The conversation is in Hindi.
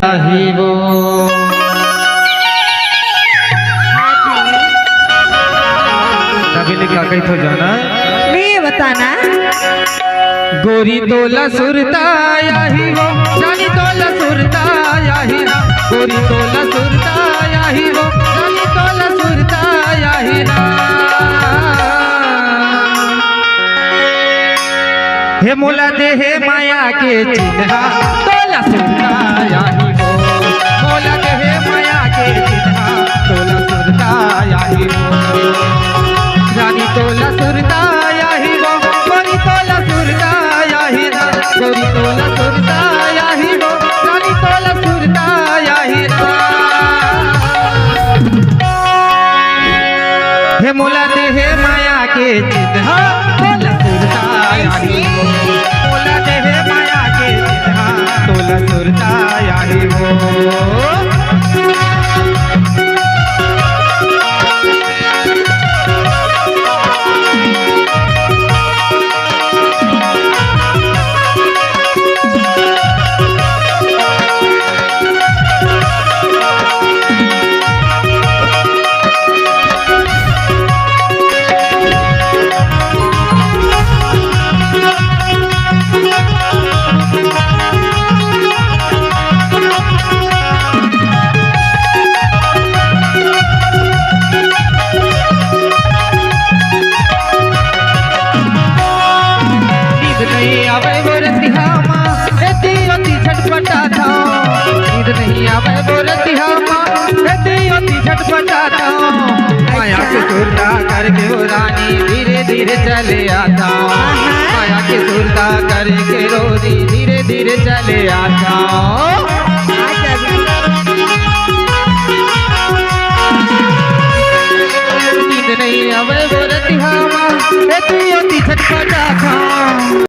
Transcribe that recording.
আহিবো तभी क्या कही तो जाना नहीं बताना गोरी तोला सुरता আহিবো जानी तोला सुरता আহিना गोरी तोला सुरता আহিবো जानी तोला सुरता আহিना हे मोला दे हे माया के चिन्हा तोला सुरता আহিবো मोला दे हे माया के चिन्हा तोला सुरता আহিবো जानी तोला सुरता আহিবো गोरी तोला सुरता আহিना गोरी तोला सुरता আহিবো जानी तोला सुरता আহিना हे मोला दे हे माया के चिन्हा तोला सुरता আহিবো मोला दे हे माया के चिन्हा तोला सुरता আহিबो माया के सुरता करके वो रानी धीरे धीरे चले आता माया के सुरता करके रोरी धीरे धीरे चले आता नींद नहीं आवे बोलती हाँ माँ छटपटा था।